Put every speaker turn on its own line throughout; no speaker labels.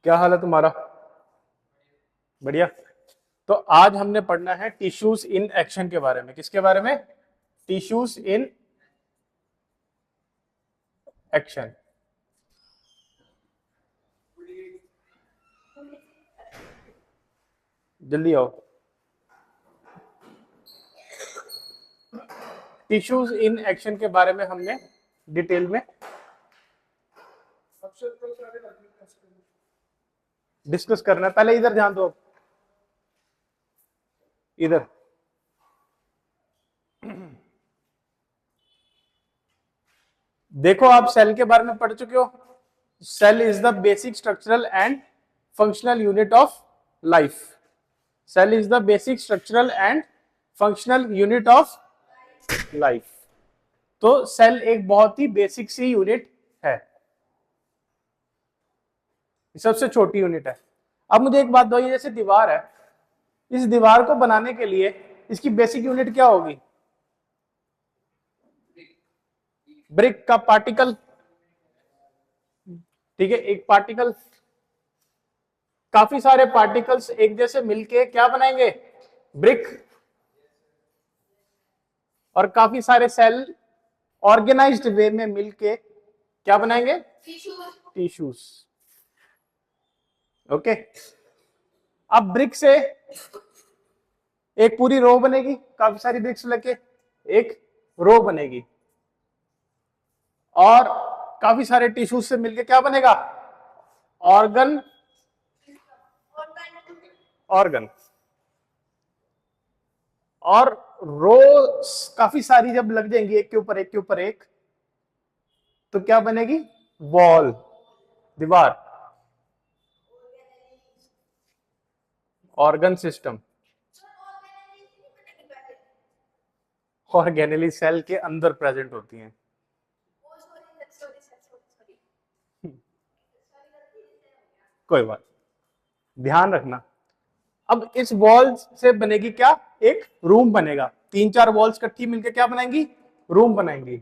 क्या हाल है तुम्हारा? बढ़िया। तो आज हमने पढ़ना है टिश्यूज इन एक्शन के बारे में। किसके बारे में? Tissues in action. जल्दी आओ। टिश्यूज इन एक्शन के बारे में हमने डिटेल में डिस्कस करना है। पहले इधर ध्यान दो, इधर। देखो, आप सेल के बारे में पढ़ चुके हो। Cell is the basic structural and functional unit of life. Cell is the basic structural and functional unit of life. तो सेल एक बहुत ही बेसिक सी यूनिट है, सबसे छोटी यूनिट है। अब मुझे एक बात बताइए, जैसे दीवार है, इस दीवार को बनाने के लिए इसकी बेसिक यूनिट क्या होगी? ब्रिक का पार्टिकल। ठीक है, एक पार्टिकल। काफी सारे पार्टिकल्स एक जैसे मिलके क्या बनाएंगे? ब्रिक। और काफी सारे सेल ऑर्गेनाइज्ड वे में मिलके क्या बनाएंगे? टिश्यूज। ओके। अब ब्रिक से एक पूरी रो बनेगी, काफी सारी ब्रिक्स लेके एक रो बनेगी, और काफी सारे टिश्यूज से मिलके क्या बनेगा? ऑर्गन। ऑर्गन। और रो काफी सारी जब लग जाएंगी एक के ऊपर एक के ऊपर एक, तो क्या बनेगी? वॉल, दीवार। Organ system. ऑर्गेनेली सेल के अंदर प्रेजेंट होती हैं। कोई बात, ध्यान रखना। अब इस वॉल से बनेगी क्या? एक रूम बनेगा। 3-4 वॉल्स इकट्ठी मिलकर क्या बनाएंगी? रूम बनाएंगी।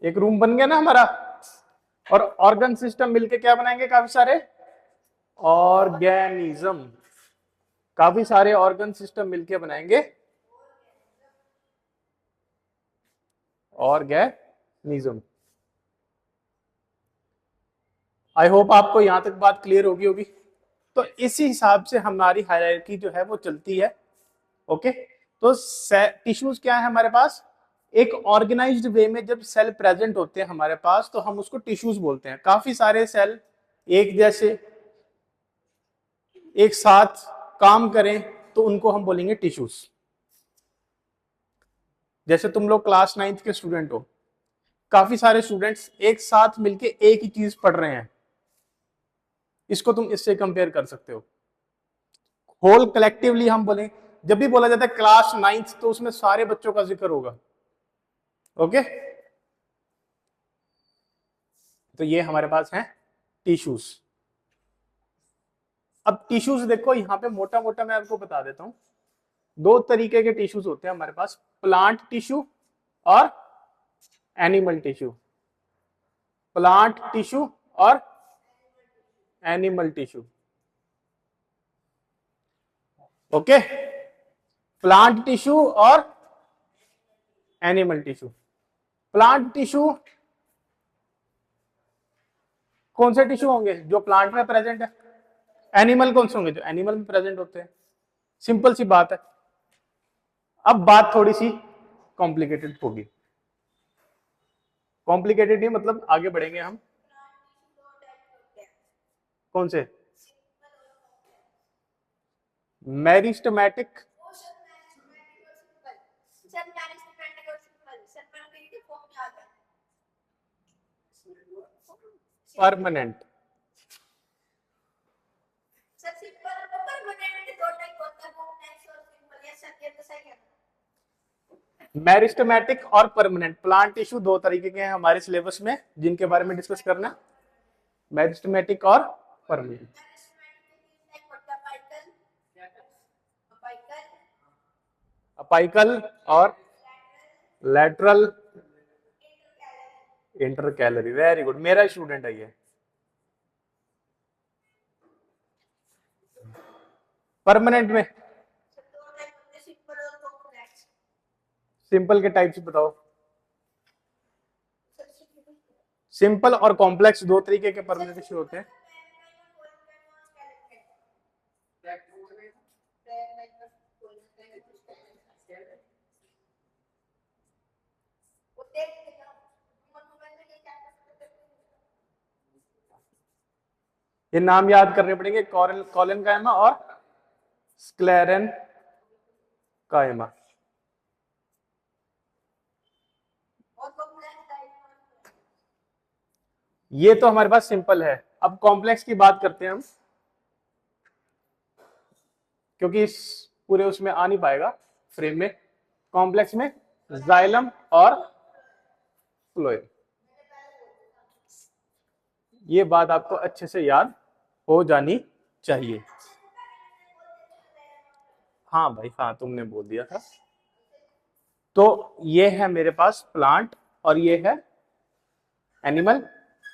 एक रूम बन गया ना हमारा। और ऑर्गन सिस्टम मिलके क्या बनाएंगे? काफी सारे ऑर्गेनिज्म। काफी सारे ऑर्गन सिस्टम मिलके बनाएंगे ऑर्गेनिज्म। आई होप आपको यहां तक बात क्लियर होगी। तो इसी हिसाब से हमारी हायरार्की जो है वो चलती है। ओके। तो टिश्यूज क्या है हमारे पास? एक ऑर्गेनाइज्ड वे में जब सेल प्रेजेंट होते हैं हमारे पास, तो हम उसको टिश्यूज बोलते हैं। काफी सारे सेल एक जैसे एक साथ काम करें तो उनको हम बोलेंगे टिश्यूज। जैसे तुम लोग क्लास 9th के स्टूडेंट हो, काफी सारे स्टूडेंट्स एक साथ मिलके एक ही चीज पढ़ रहे हैं, इसको तुम इससे कंपेयर कर सकते हो। होल कलेक्टिवली हम बोले, जब भी बोला जाता है क्लास 9th, तो उसमें सारे बच्चों का जिक्र होगा। ओके। तो ये हमारे पास है टिश्यूज। अब टिश्यूज देखो, यहां पे मोटा मोटा मैं आपको बता देता हूं। 2 तरीके के टिश्यूज होते हैं हमारे पास, प्लांट टिश्यू और एनिमल टिश्यू। प्लांट टिश्यू और animal tissue. Okay. Plant tissue और एनिमल टिश्यू। प्लांट टिश्यू कौन से टिश्यू होंगे? जो प्लांट में प्रेजेंट है। एनिमल कौन से होंगे? जो एनिमल में प्रेजेंट होते हैं। सिंपल सी बात है। अब बात थोड़ी सी कॉम्प्लिकेटेड होगी। कॉम्प्लिकेटेड नहीं मतलब आगे बढ़ेंगे हम। कौन से? Meristematic, permanent. मेरिस्टेमेटिक और परमानेंट प्लांट टिश्यू 2 तरीके के हैं हमारे सिलेबस में, जिनके बारे में डिस्कस करना। मेरिस्टेमेटिक और परमानेंट। अपाइकल और lateral, inter calorie, very good, मेरा स्टूडेंट है ये। परमानेंट में सिंपल के टाइप्स बताओ। सिंपल और कॉम्प्लेक्स दो तरीके के परमानेंट टिश्यू होते हैं। ये नाम याद करने पड़ेंगे, कॉलन कायमा और स्क्लेरन कायमा। ये तो हमारे पास सिंपल है। अब कॉम्प्लेक्स की बात करते हैं हम, क्योंकि इस पूरे उसमें आ नहीं पाएगा फ्रेम में। कॉम्प्लेक्स में जाइलम और फ्लोएम। ये बात आपको अच्छे से याद हो जानी चाहिए। हाँ भाई, हाँ तुमने बोल दिया था। तो ये है मेरे पास प्लांट और ये है एनिमल।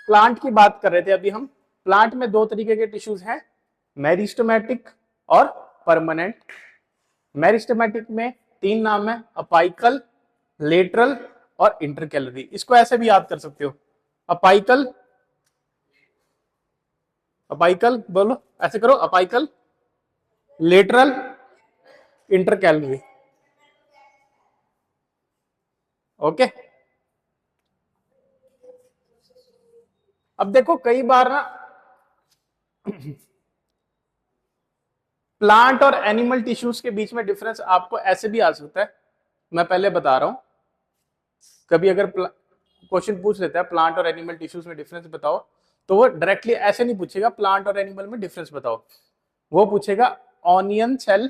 प्लांट की बात कर रहे थे अभी हम। प्लांट में दो तरीके के टिश्यूज हैं, मेरिस्टेमेटिक और परमानेंट। मेरिस्टेमेटिक में तीन नाम है, अपाइकल, लेटरल और इंटरकैलरी। इसको ऐसे भी याद कर सकते हो, अपाइकल, अपाइकल बोलो, ऐसे करो, अपाइकल, लेटरल, इंटरकैलरी। ओके। अब देखो कई बार ना प्लांट और एनिमल टिश्यूज के बीच में डिफरेंस आपको ऐसे भी आ सकता है। मैं पहले बता रहा हूं, कभी अगर क्वेश्चन पूछ लेता है प्लांट और एनिमल टिश्यूज में डिफरेंस बताओ, तो वो डायरेक्टली ऐसे नहीं पूछेगा प्लांट और एनिमल में डिफरेंस बताओ। वो पूछेगा ऑनियन सेल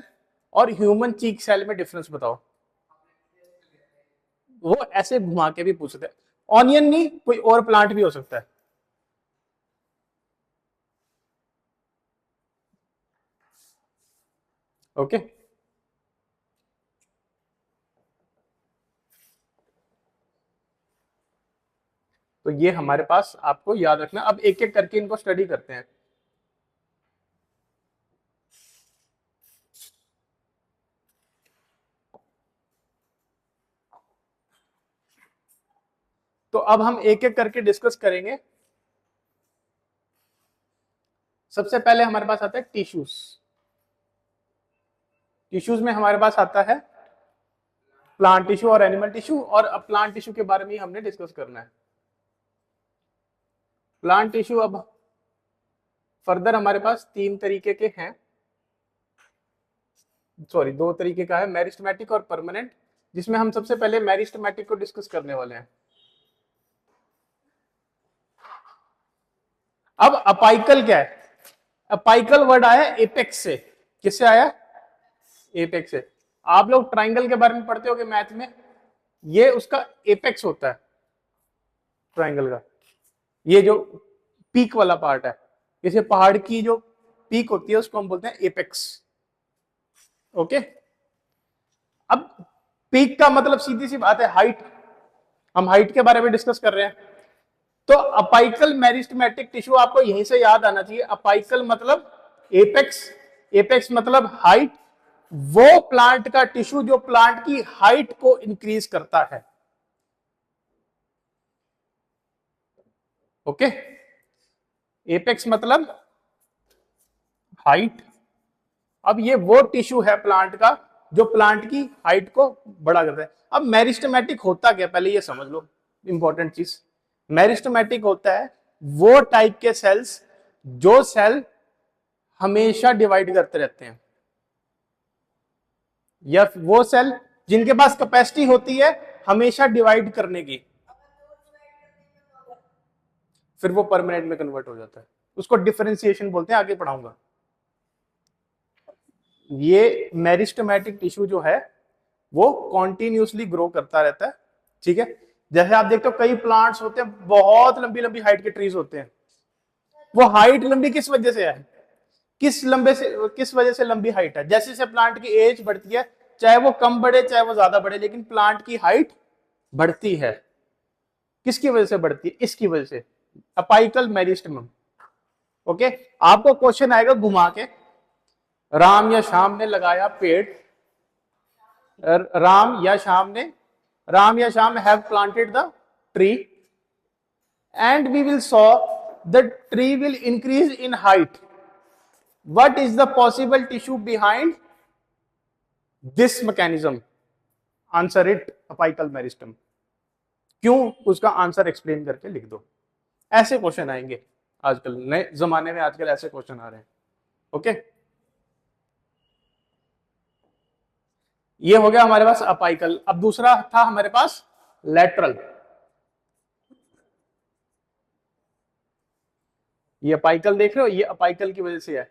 और ह्यूमन चीक सेल में डिफरेंस बताओ। वो ऐसे घुमा के भी पूछते हैं। ऑनियन नहीं, कोई और प्लांट भी हो सकता है। ओके। तो ये हमारे पास आपको याद रखना। अब एक एक करके इनको स्टडी करते हैं। तो अब हम एक एक करके डिस्कस करेंगे। सबसे पहले हमारे पास आता है टिश्यूज। टिश्यूज में हमारे पास आता है प्लांट टिश्यू और एनिमल टिश्यू, और अब प्लांट टिश्यू के बारे में ही हमने डिस्कस करना है। प्लांट टिश्यू अब फर्दर हमारे पास तीन तरीके के हैं, सॉरी दो तरीके का है, मेरिस्टेमेटिक और परमानेंट, जिसमें हम सबसे पहले मेरिस्टेमेटिक को डिस्कस करने वाले हैं। अब अपाइकल क्या है? अपाइकल वर्ड आया एपेक्स से। किससे आया? एपेक्स से। आप लोग ट्राइंगल के बारे में पढ़ते होगे मैथ में, ये उसका एपेक्स होता है ट्राइंगल का। ये जो पीक वाला पार्ट है, जैसे पहाड़ की जो पीक होती है उसको हम बोलते हैं एपेक्स। ओके। अब पीक का मतलब सीधी सी बात है हाइट। हम हाइट के बारे में डिस्कस कर रहे हैं। तो अपाइकल मेरिस्टेमेटिक टिश्यू आपको यहीं से याद आना चाहिए। अपाइकल मतलब एपेक्स, एपेक्स मतलब हाइट। वो प्लांट का टिश्यू जो प्लांट की हाइट को इंक्रीज करता है। ओके। एपेक्स मतलब हाइट। अब ये वो टिश्यू है प्लांट का जो प्लांट की हाइट को बड़ा करता है। अब मेरिस्टेमेटिक होता क्या, पहले ये समझ लो, इंपॉर्टेंट चीज। मेरिस्टेमेटिक होता है वो टाइप के सेल्स जो सेल हमेशा डिवाइड करते रहते हैं, या वो सेल जिनके पास कैपेसिटी होती है हमेशा डिवाइड करने की, फिर वो परमानेंट में कन्वर्ट हो जाता है। उसको डिफरेंशिएशन बोलते हैं, आगे पढ़ाऊंगा। ये मेरिस्टेमेटिक टिश्यू जो है वो कॉन्टिन्यूसली ग्रो करता रहता है। ठीक है। जैसे आप देखते हो कई प्लांट्स होते हैं बहुत लंबी लंबी हाइट के ट्रीज होते हैं। वो हाइट लंबी किस वजह से है? किस वजह से लंबी हाइट है? जैसे जैसे प्लांट की एज बढ़ती है, चाहे वो कम बढ़े चाहे वो ज्यादा बढ़े, लेकिन प्लांट की हाइट बढ़ती है। किसकी वजह से बढ़ती है? इसकी वजह से, अपाइकल मेरिस्टेम। ओके, आपको क्वेश्चन आएगा घुमा के, राम या श्याम ने लगाया पेड़, राम या Shyam have planted the tree and we will saw the tree will increase in height. What is the possible tissue behind this mechanism? Answer it, apical meristem. क्यों? उसका आंसर एक्सप्लेन करके लिख दो। ऐसे क्वेश्चन आएंगे आजकल, नए जमाने में आजकल ऐसे क्वेश्चन आ रहे हैं। ओके, ये हो गया हमारे पास अपाइकल। अब दूसरा था हमारे पास लैटरल। ये अपाइकल देख रहे हो, ये अपाइकल की वजह से है,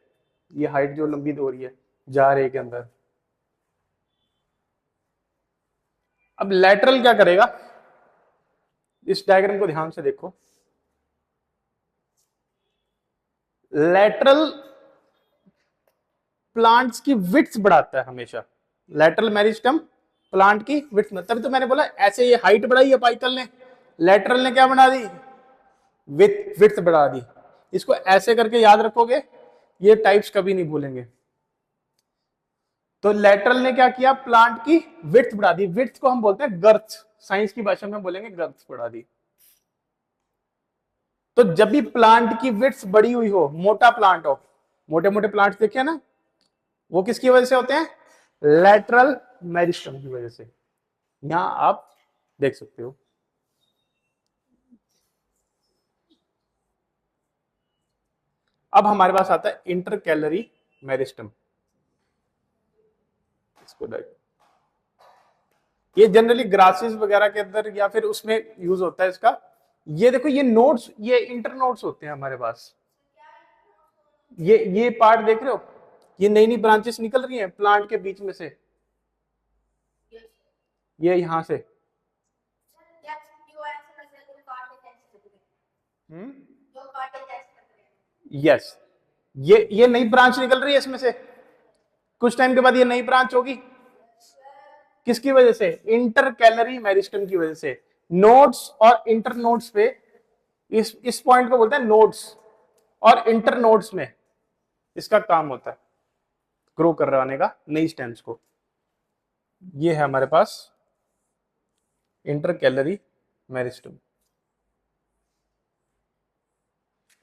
ये हाइट जो लंबी हो रही है जा रहे के अंदर। अब लैटरल क्या करेगा? इस डायग्राम को ध्यान से देखो। लैटरल प्लांट्स की विड्थ बढ़ाता है हमेशा। लैटरल मेरिस्टम प्लांट की विड्थ में, तभी तो मैंने बोला ऐसे ये हाइट बढ़ाई अपाइकल ने, लैटरल ने क्या बना दी? विड्थ बढ़ा दी। इसको ऐसे करके याद रखोगे, ये टाइप्स कभी नहीं भूलेंगे। तो लैटरल ने क्या किया? प्लांट की विड्थ बढ़ा दी। विड्थ को हम बोलते हैं गर्थ, साइंस की भाषा में बोलेंगे गर्थ बढ़ा दी। तो जब भी प्लांट की विड्थ बड़ी हुई हो, मोटा प्लांट हो, मोटे मोटे प्लांट्स देखे ना, वो किसकी वजह से होते हैं? लैटरल मेरिस्टम की वजह से। यहां आप देख सकते हो। अब हमारे पास आता है इंटरकैलरी मेरिस्टम। इसको ये जनरली ग्रासेस वगैरह के अंदर या फिर उसमें यूज होता है इसका। ये देखो, ये नोड्स, ये इंटरनोड्स होते हैं हमारे पास। ये पार्ट देख रहे हो, ये नई नई ब्रांचेस निकल रही हैं प्लांट के बीच में से, ये यहां से। यस, ये नई ब्रांच निकल रही है इसमें से। कुछ टाइम के बाद ये नई ब्रांच होगी, किसकी वजह से? इंटरकैलरी मेरिस्टम की वजह से। नोड्स और इंटरनोड्स पे, इस पॉइंट को बोलते हैं नोड्स और इंटरनोड्स में इसका काम होता है ग्रो करवाने का नई स्टेम्स को। ये है हमारे पास इंटरकैलरी मेरिस्टम।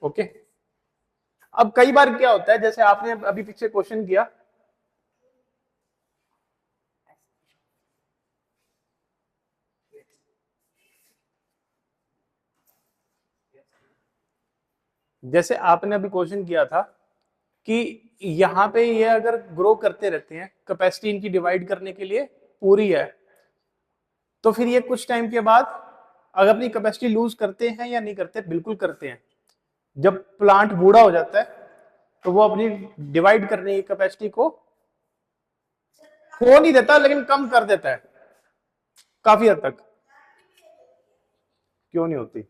ओके, अब कई बार क्या होता है, जैसे आपने अभी पीछे क्वेश्चन किया, जैसे आपने अभी क्वेश्चन किया था कि यहां पे ये अगर ग्रो करते रहते हैं, कैपेसिटी इनकी डिवाइड करने के लिए पूरी है, तो फिर ये कुछ टाइम के बाद अगर अपनी कैपेसिटी लूज करते हैं या नहीं करते? बिल्कुल करते हैं। जब प्लांट बूढ़ा हो जाता है तो वो अपनी डिवाइड करने की कैपेसिटी को खो नहीं देता, लेकिन कम कर देता है काफी हद तक। क्यों नहीं होती?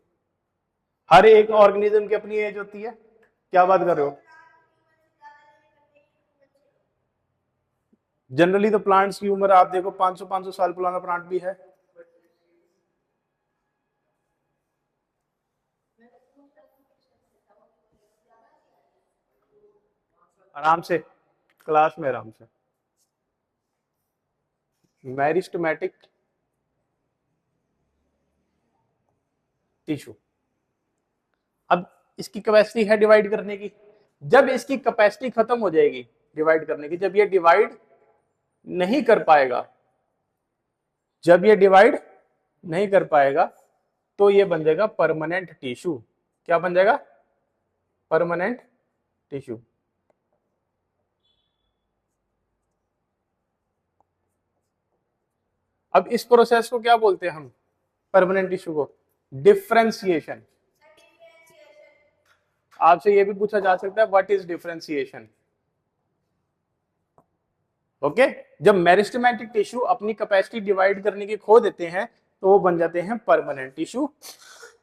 हर एक ऑर्गेनिज्म की अपनी एज होती है। क्या बात कर रहे हो? जनरली तो प्लांट्स की उम्र आप देखो 500 साल पुराना प्लांट भी है। आराम से क्लास में आराम से। मेरिस्टेमेटिक टिश्यू, अब इसकी कैपेसिटी है डिवाइड करने की। जब इसकी कैपेसिटी खत्म हो जाएगी डिवाइड करने की, जब ये डिवाइड नहीं कर पाएगा, जब ये डिवाइड नहीं कर पाएगा, तो ये बन जाएगा परमानेंट टिश्यू। क्या बन जाएगा? Permanent tissue. अब इस प्रोसेस को क्या बोलते हैं हम? परमानेंट टिश्यू को डिफरेंशिएशन। आपसे ये भी पूछा जा सकता है, व्हाट इज डिफरेंशिएशन? ओके, जब मेरिस्टेमेटिक टिश्यू अपनी कैपेसिटी डिवाइड करने की खो देते हैं तो वो बन जाते हैं परमानेंट टिश्यू,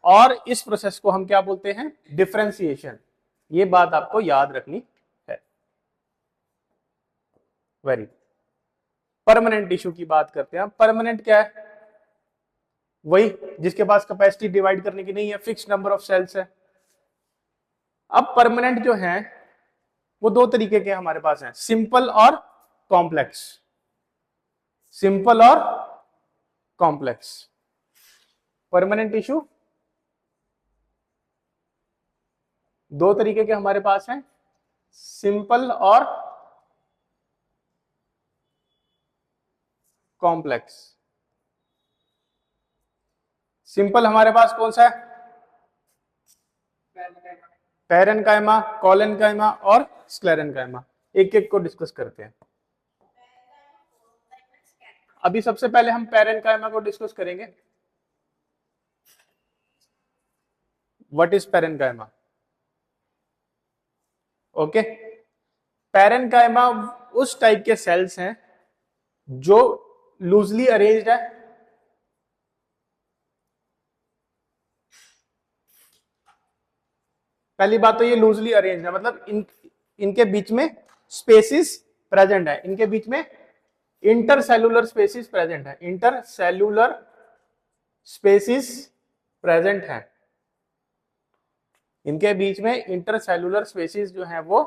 और इस प्रोसेस को हम क्या बोलते हैं? डिफरेंशिएशन। ये बात आपको याद रखनी है। वेरी, परमानेंट टिश्यू की बात करते हैं। परमानेंट क्या है? वही जिसके पास कैपेसिटी डिवाइड करने की नहीं है, फिक्स नंबर ऑफ सेल्स है। अब परमानेंट जो है वो दो तरीके के हमारे पास हैं, सिंपल और कॉम्प्लेक्स। सिंपल और कॉम्प्लेक्स परमानेंट टिश्यू दो तरीके के हमारे पास हैं, सिंपल और कॉम्प्लेक्स। सिंपल हमारे पास कौन सा है? पैरेन्काइमा, कोलेन्काइमा और स्क्लेरेन्काइमा। एक एक को डिस्कस करते हैं। अभी सबसे पहले हम पैरेन्काइमा को डिस्कस करेंगे। What is parenchyma? Okay, parenchyma उस टाइप के सेल्स हैं जो लूजली अरेंज्ड है, पहली बात तो ये लूजली अरेंज्ड है, मतलब इनके बीच में स्पेसिस प्रेजेंट है, इनके बीच में इंटरसेल्यूलर स्पेसिस प्रेजेंट है, इंटरसेल्यूलर स्पेसिस प्रेजेंट है, इनके बीच में इंटरसेल्यूलर स्पेसिस जो है वो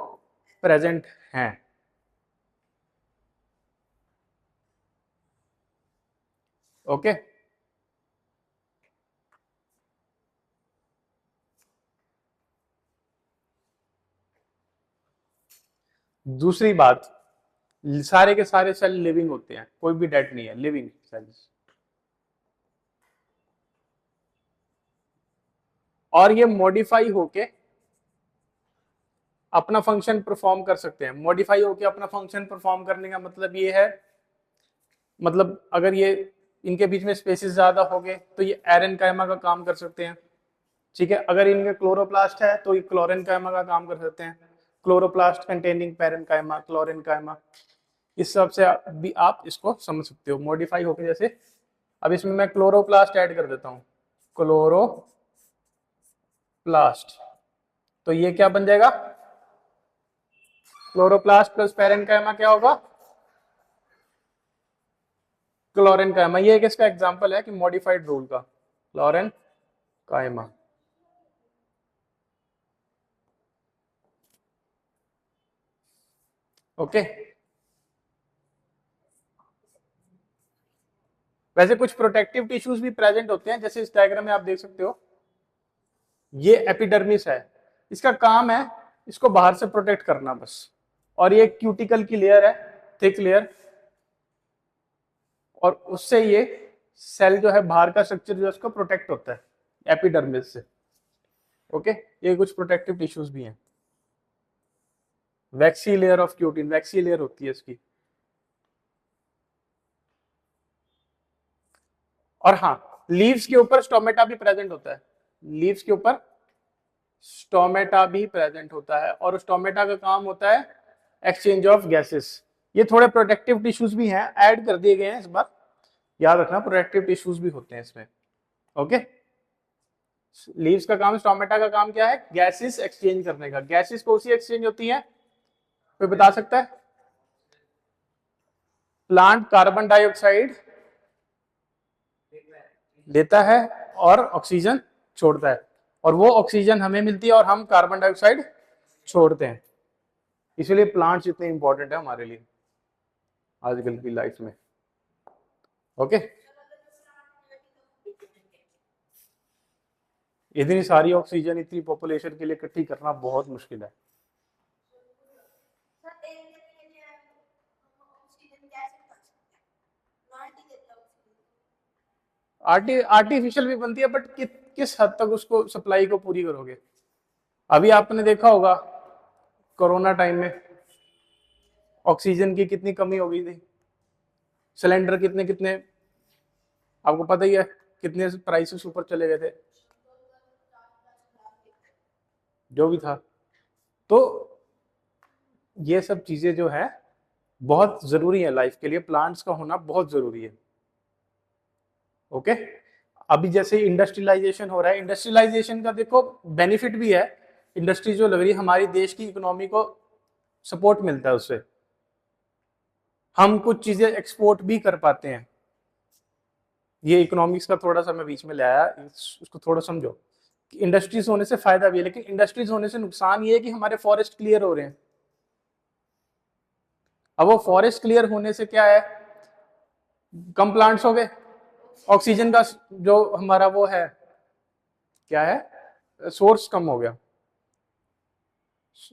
प्रेजेंट हैं। ओके, दूसरी बात, सारे के सारे सेल लिविंग होते हैं, कोई भी डेड नहीं है, लिविंग सेल्स। और ये मॉडिफाई होके अपना फंक्शन परफॉर्म कर सकते हैं। मॉडिफाई होके अपना फंक्शन परफॉर्म करने का मतलब ये है, मतलब अगर ये इनके बीच में स्पेसिस ज्यादा हो गए तो ये एरेनकाइमा का काम कर सकते हैं। ठीक है, अगर इनके क्लोरोप्लास्ट है तो ये क्लोरेनकाइमा का काम कर सकते हैं। क्लोरोप्लास्ट कंटेनिंग पैरेन्काइमा, क्लोरेनकाइमा, इस सब से भी आप इसको समझ सकते हो, मॉडिफाई होके। जैसे अब इसमें मैं क्लोरोप्लास्ट ऐड कर देता हूं, क्लोरोप्लास्ट, तो ये क्या बन जाएगा? क्लोरोप्लास्ट प्लस पैरेन्काइमा क्या होगा? क्लोरेनकाइमा। ये एक इसका एग्जांपल है कि मॉडिफाइड रूल का, क्लोरेनकाइमा। ओके, वैसे कुछ प्रोटेक्टिव टिश्यूज भी प्रेजेंट होते हैं, जैसे इस डायग्राम में आप देख सकते हो, ये एपिडर्मिस है, इसका काम है इसको बाहर से प्रोटेक्ट करना बस। और ये क्यूटिकल की लेयर है, थिक लेयर, और उससे ये सेल जो है बाहर का स्ट्रक्चर जो है उसको प्रोटेक्ट होता है एपिडर्मिस से। ओके, ये कुछ प्रोटेक्टिव टिश्यूज भी हैं। Waxy layer of cutin, waxy layer होती है इसकी। और हाँ, लीव्स के ऊपर स्टोमेटा भी प्रेजेंट होता है, लीव्स के ऊपर स्टोमेटा भी प्रेजेंट होता है, और स्टोमेटा का काम होता है एक्सचेंज ऑफ गैसेस। ये थोड़े प्रोटेक्टिव टिश्यूज भी हैं, ऐड कर दिए गए हैं इस बार, याद रखना प्रोटेक्टिव टिश्यूज भी होते हैं इसमें। ओके, लीव्स का काम, स्टोमेटा का काम क्या है? गैसेस एक्सचेंज करने का। गैसेस कौन सी एक्सचेंज होती है, कोई बता सकता है? प्लांट कार्बन डाइऑक्साइड लेता है और ऑक्सीजन छोड़ता है, और वो ऑक्सीजन हमें मिलती है और हम कार्बन डाइऑक्साइड छोड़ते हैं। इसलिए प्लांट्स इतने इंपॉर्टेंट है हमारे लिए आजकल की लाइफ में। ओके, इतनी सारी ऑक्सीजन इतनी पॉपुलेशन के लिए इकट्ठी करना बहुत मुश्किल है। आर्टिफिशियल भी बनती है, बट किस हद तक उसको सप्लाई को पूरी करोगे? अभी आपने देखा होगा कोरोना टाइम में ऑक्सीजन की कितनी कमी हो गई थी, सिलेंडर कितने कितने, आपको पता ही है कितने प्राइसेस ऊपर चले गए थे, जो भी था। तो ये सब चीजें जो है बहुत जरूरी है लाइफ के लिए, प्लांट्स का होना बहुत जरूरी है। ओके, अभी जैसे इंडस्ट्रियलाइजेशन हो रहा है, इंडस्ट्रियलाइजेशन का देखो बेनिफिट भी है, इंडस्ट्री जो लग रही है हमारी देश की इकोनॉमी को सपोर्ट मिलता है उससे, हम कुछ चीजें एक्सपोर्ट भी कर पाते हैं ये इकोनॉमिक्स का थोड़ा सा मैं बीच में ले आया, उसको थोड़ा समझो। इंडस्ट्रीज होने से फायदा भी है, लेकिन इंडस्ट्रीज होने से नुकसान ये है कि हमारे फॉरेस्ट क्लियर हो रहे हैं। अब वो फॉरेस्ट क्लियर होने से क्या है, कम प्लांट्स हो गए, ऑक्सीजन का जो हमारा वो है क्या है, सोर्स कम हो गया,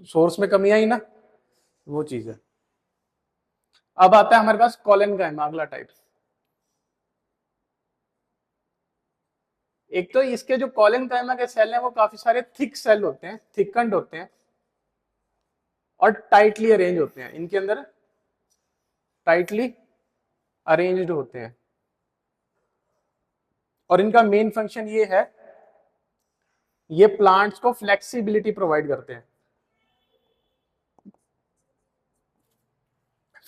सोर्स में कमी आई ना, वो चीज है। अब आता है हमारे पास कॉलन का अगला टाइप। एक तो इसके जो कॉलन कायमा के सेल हैं वो काफी सारे थिक सेल होते हैं, थिकंड होते हैं और टाइटली अरेंज होते हैं, इनके अंदर टाइटली अरेंज्ड होते हैं। और इनका मेन फंक्शन ये है, ये प्लांट्स को फ्लेक्सिबिलिटी प्रोवाइड करते हैं।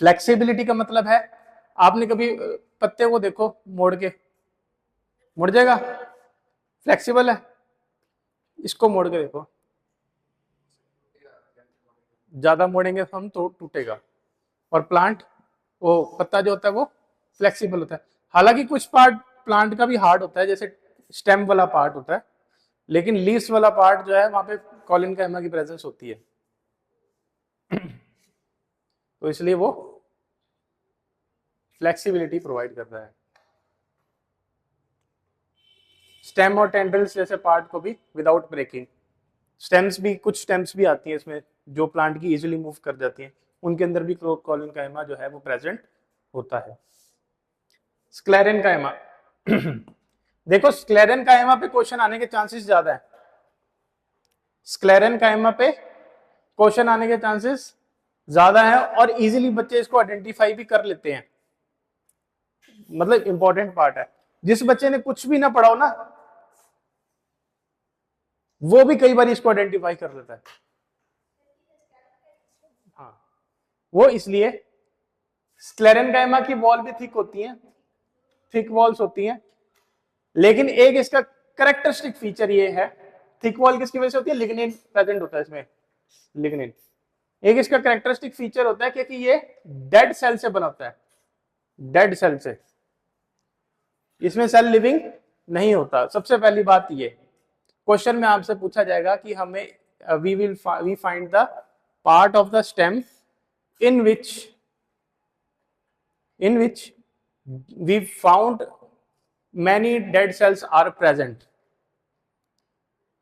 फ्लेक्सिबिलिटी का मतलब है, आपने कभी पत्ते को देखो मोड़ के, मुड़ जाएगा, फ्लेक्सिबल है। इसको मोड़ के देखो, ज्यादा मोड़ेंगे तो हम तो टूटेगा। और प्लांट, वो पत्ता जो होता है वो फ्लेक्सिबल होता है। हालांकि कुछ पार्ट प्लांट का भी हार्ड होता है, जैसे स्टेम वाला पार्ट होता है, लेकिन लीव्स वाला पार्ट जो है वहां पे कॉलिन काइमा की प्रेजेंस होती है, तो इसलिए वो फ्लेक्सिबिलिटी प्रोवाइड करता है। स्टेम और टेंड्रिल्स जैसे पार्ट को भी विदाउट ब्रेकिंग, स्टेम्स भी, कुछ स्टेम्स भी आती हैं इसमें जो प्लांट की इजीली मूव कर जाती हैं, उनके अंदर भी कॉलिन काइमा जो है वो प्रेजेंट होता है। स्क्लेरेन काइमा देखो स्क्लेरेन काइमा पे क्वेश्चन आने के चांसेस ज्यादा है। स्क्लेरेन काइमा पे क्वेश्चन आने के चांसेस ज्यादा है और इजीली बच्चे इसको आइडेंटिफाई भी कर लेते हैं, मतलब इंपॉर्टेंट पार्ट है। जिस बच्चे ने कुछ भी ना पढ़ाओ ना, वो भी कई बार इसको आइडेंटिफाई कर लेता है। हाँ, वो इसलिए स्क्लेरेनकाइमा की वॉल भी थिक होती है, थिक वॉल्स होती हैं, लेकिन एक इसका कैरेक्टरिस्टिक फीचर ये है, थिक वॉल किसकी वजह से होती है, लिग्निन प्रेजेंट होता है इसमें, लिग्निन एक इसका कैरेक्टरिस्टिक फीचर होता है, क्योंकि ये डेड सेल से बना होता है, डेड सेल से, इसमें सेल लिविंग नहीं होता। सबसे पहली बात ये, क्वेश्चन में आपसे पूछा जाएगा कि हमें we find the part of the stem in which we found many dead cells are present,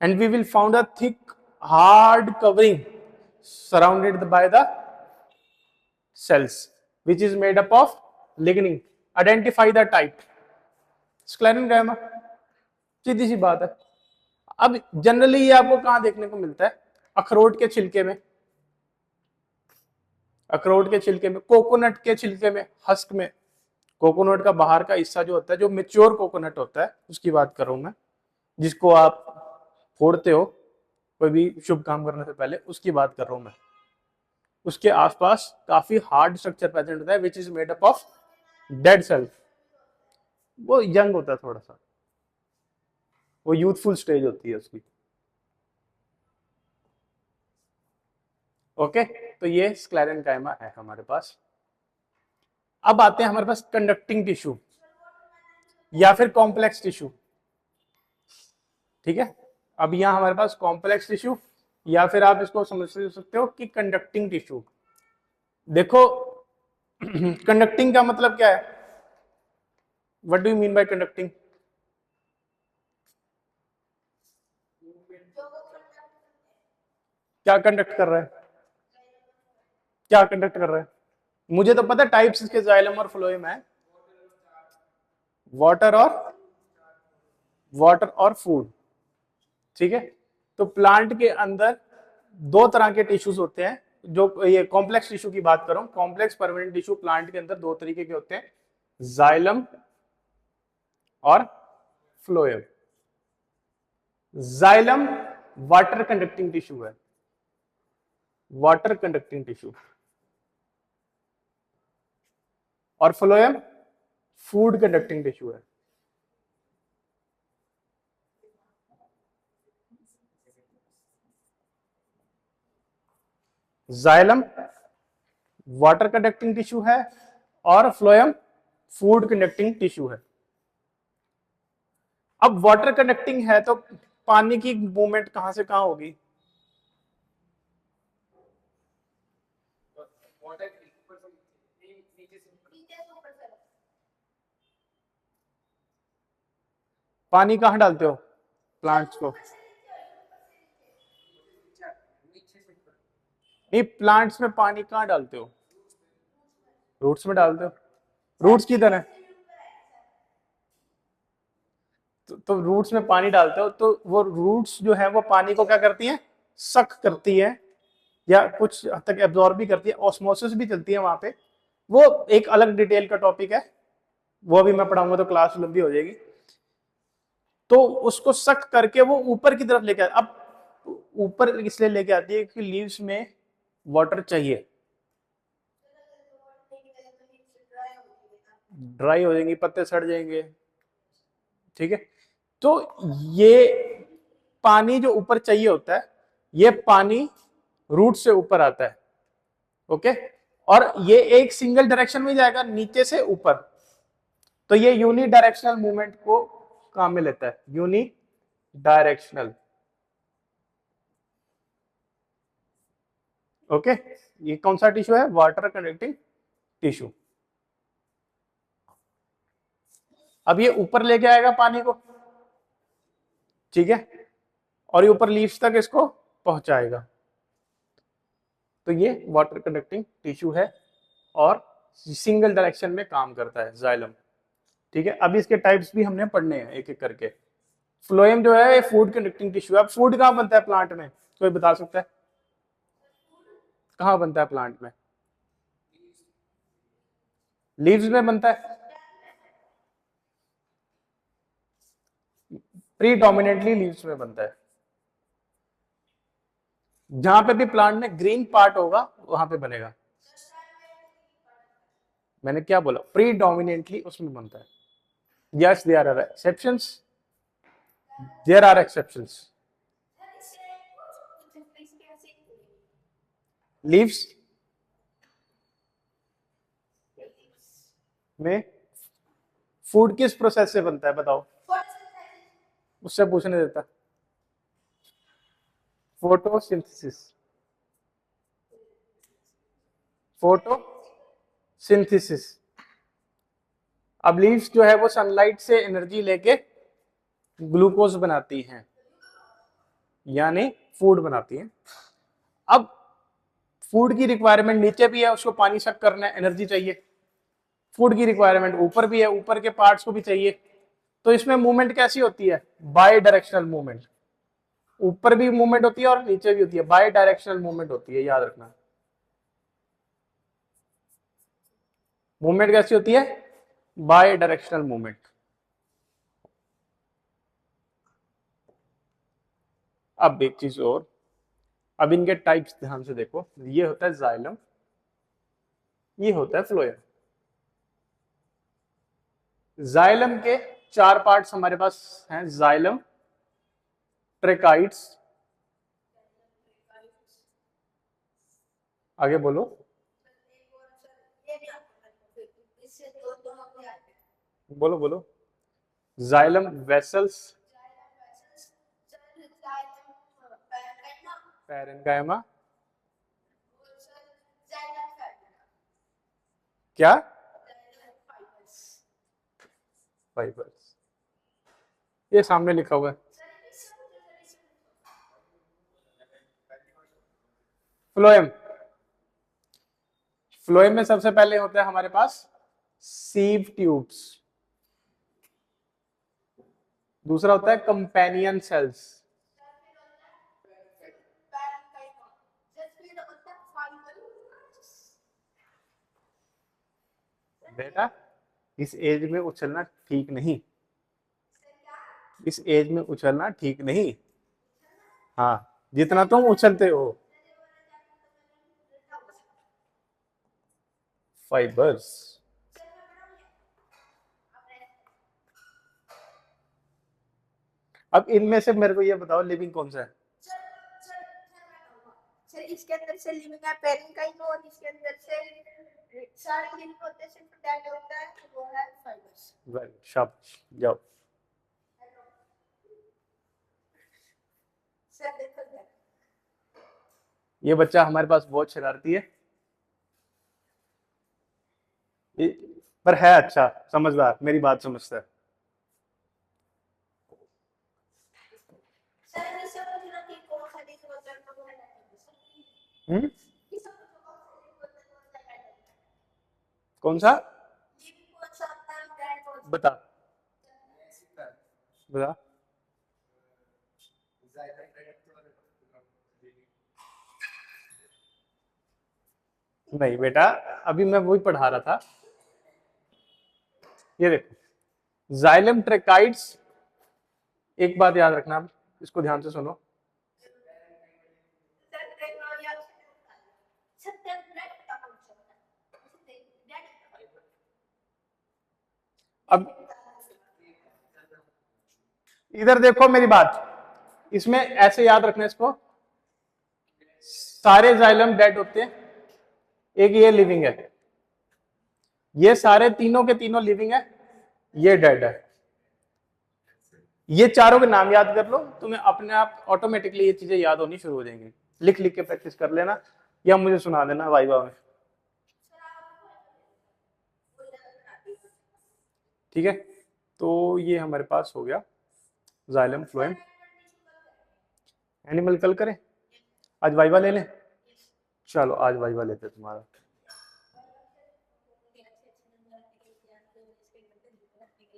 and we will found a thick hard covering surrounded by the cells which is made up of lignin. Identify the type. Sclerenchyma, सीधी सी बात है। अब generally ये आपको कहां देखने को मिलता है, अखरोट के छिलके में, अखरोट के छिलके में, कोकोनट के छिलके में, हस्क में, कोकोनट का बाहर का हिस्सा जो होता है, जो मेच्योर कोकोनट होता है उसकी बात कर रहा हूं मैं, जिसको आप फोड़ते हो कोई भी शुभ काम करने से पहले, उसकी बात कर रहा हूं मैं। उसके आसपास काफी हार्ड स्ट्रक्चर प्रेजेंट होता है which is made up of dead cell. वो यंग होता है थोड़ा सा, वो यूथफुल स्टेज होती है उसकी। ओके, तो ये स्क्लेरेनकाइमा है हमारे पास। अब आते हैं हमारे पास कंडक्टिंग टिश्यू या फिर कॉम्प्लेक्स टिश्यू। ठीक है, अब यहां हमारे पास कॉम्प्लेक्स टिश्यू या फिर आप इसको समझ सकते हो कि कंडक्टिंग टिश्यू। देखो कंडक्टिंग का मतलब क्या है, what do you mean by conducting? क्या कंडक्ट कर रहा है, क्या कंडक्ट कर रहा है? मुझे तो पता टाइप्स इसके जाइलम और फ्लोएम है, वाटर और फूड। ठीक है, तो प्लांट के अंदर दो तरह के टिश्यूज होते हैं, जो ये कॉम्प्लेक्स टिश्यू की बात कर रहा हूं, कॉम्प्लेक्स परमानेंट टिश्यू प्लांट के अंदर दो तरीके के होते हैं, जाइलम और phloem. Xylem water conducting tissue है, वाटर कंडक्टिंग टिश्यू, और फ्लोएम फूड कंडक्टिंग टिश्यू है। जाइलम वाटर कंडक्टिंग टिश्यू है और फ्लोएम फूड कंडक्टिंग टिश्यू है। अब वाटर कंडक्टिंग है तो पानी की मूवमेंट कहां से कहां होगी? पानी कहाँ डालते हो प्लांट्स को? नहीं, प्लांट्स में पानी कहाँ डालते हो? रूट्स में डालते हो। रूट्स की तरह तो रूट्स में पानी डालते हो तो वो रूट्स जो है वो पानी को क्या करती हैं? सक करती है या कुछ हद तक एब्जॉर्ब भी करती है, ऑस्मोसिस भी चलती है वहां पे। वो एक अलग डिटेल का टॉपिक है, वो अभी मैं पढ़ाऊंगा तो क्लास लंबी हो जाएगी। तो उसको सक करके वो ऊपर की तरफ लेके अब ऊपर इसलिए लेके आती है कि लीव्स में वाटर चाहिए। ड्राई हो जाएंगी, पत्ते सड़ जाएंगे, ठीक है। तो ये पानी जो ऊपर चाहिए होता है, ये पानी रूट से ऊपर आता है, ओके। और ये एक सिंगल डायरेक्शन में जाएगा, नीचे से ऊपर। तो ये यूनि डायरेक्शनल मूवमेंट को काम में लेता है, यूनि डायरेक्शनल, ओके। ये कौन सा टिश्यू है? Water conducting tissue. अब ये ऊपर लेके आएगा पानी को, ठीक है, और ये ऊपर लीव्स तक इसको पहुंचाएगा। तो ये वाटर कंडक्टिंग टिश्यू है और सिंगल डायरेक्शन में काम करता है, जाइलम, ठीक है। अब इसके टाइप्स भी हमने पढ़ने हैं एक एक करके। फ्लोएम जो है फूड कंडक्टिंग टिश्यू है। अब फूड कहाँ बनता है प्लांट में, कोई बता सकता है? कहाँ बनता है प्लांट में? लीव्स में बनता है, प्रीडोमिनेंटली लीव्स में बनता है। जहां पे भी प्लांट में ग्रीन पार्ट होगा वहां पे बनेगा। मैंने क्या बोला? प्रीडोमिनेंटली उसमें बनता है। Yes, there are exceptions, there are exceptions. Leaves में फूड किस प्रोसेस से बनता है बताओ? उससे पूछने देता। Photosynthesis, photosynthesis. अब लीव्स जो है वो सनलाइट से एनर्जी लेके ग्लूकोज बनाती हैं, यानी फूड बनाती हैं। अब फूड की रिक्वायरमेंट नीचे भी है, उसको पानी सक करना है, एनर्जी चाहिए। फूड की रिक्वायरमेंट ऊपर भी है, ऊपर के पार्ट्स को भी चाहिए। तो इसमें मूवमेंट कैसी होती है? Bidirectional movement. ऊपर भी मूवमेंट होती है और नीचे भी होती है, बाय डायरेक्शनल मूवमेंट होती है, याद रखना। मूवमेंट कैसी होती है? Bidirectional movement. अब एक चीज और, अब इनके टाइप्स ध्यान से देखो। ये होता है जाइलम, ये होता है फ्लोएम। जाइलम के चार पार्ट्स हमारे पास हैं, जाइलम, ट्रेकाइड्स, आगे बोलो, बोलो बोलो। जाइलम वेसल्स, पैरेन्काइमा, क्या? फाइबर्स, ये सामने लिखा हुआ है। फ्लोएम, फ्लोएम में सबसे पहले होता है हमारे पास सीव ट्यूब्स, दूसरा होता है कंपेनियन सेल्स, बेटा इस एज में उछलना ठीक नहीं, इस एज में उछलना ठीक नहीं। हाँ, जितना तुम उछलते हो। फाइबर्स, अब इनमें से मेरे को ये बताओ लिविंग कौन सा है?
सर इसके अंदर से लिविंग है पेरेन्काइमा और इसके अंदर से सारे लिविंग होते हैं, सिर्फ डेड होता है वो है फाइबर्स।
वेरी शाबाश, जाओ।
सर देखो सर।
ये बच्चा हमारे पास बहुत शरारती है, पर है अच्छा, समझदार, मेरी बात समझता है।
सर ये सब मुझे ना कि कौन सा डिश होता है तो वो है।
हम्म,
ये सब कौन सा डिश होता है
कौन सा?
लिविंग कौन सा होता है ब्रांड कौन सा?
बता बता। नहीं बेटा, अभी मैं वही पढ़ा रहा था। ये देखो, जाइलम ट्रेकाइड्स, एक बात याद रखना, आप इसको ध्यान से सुनो।
सर टेक्नोलॉजी सर ब्रांड का कौन सा होता है?
अब इधर देखो मेरी बात, इसमें ऐसे याद रखना इसको, सारे जाइलम डेड होते हैं, एक ये लिविंग है, ये सारे तीनों के तीनों लिविंग है, ये डेड है। ये चारों के नाम याद कर लो, तुम्हें अपने आप ऑटोमेटिकली ये चीजें याद होनी शुरू हो जाएंगी। लिख लिख के प्रैक्टिस कर लेना, या मुझे सुना देना वाइवा में, ठीक है। तो ये हमारे पास हो गया जाइलम फ्लोएम। एनिमल कल करें, आज वाइवा ले लें, चलो आज वाइवा लेते हैं तुम्हारा।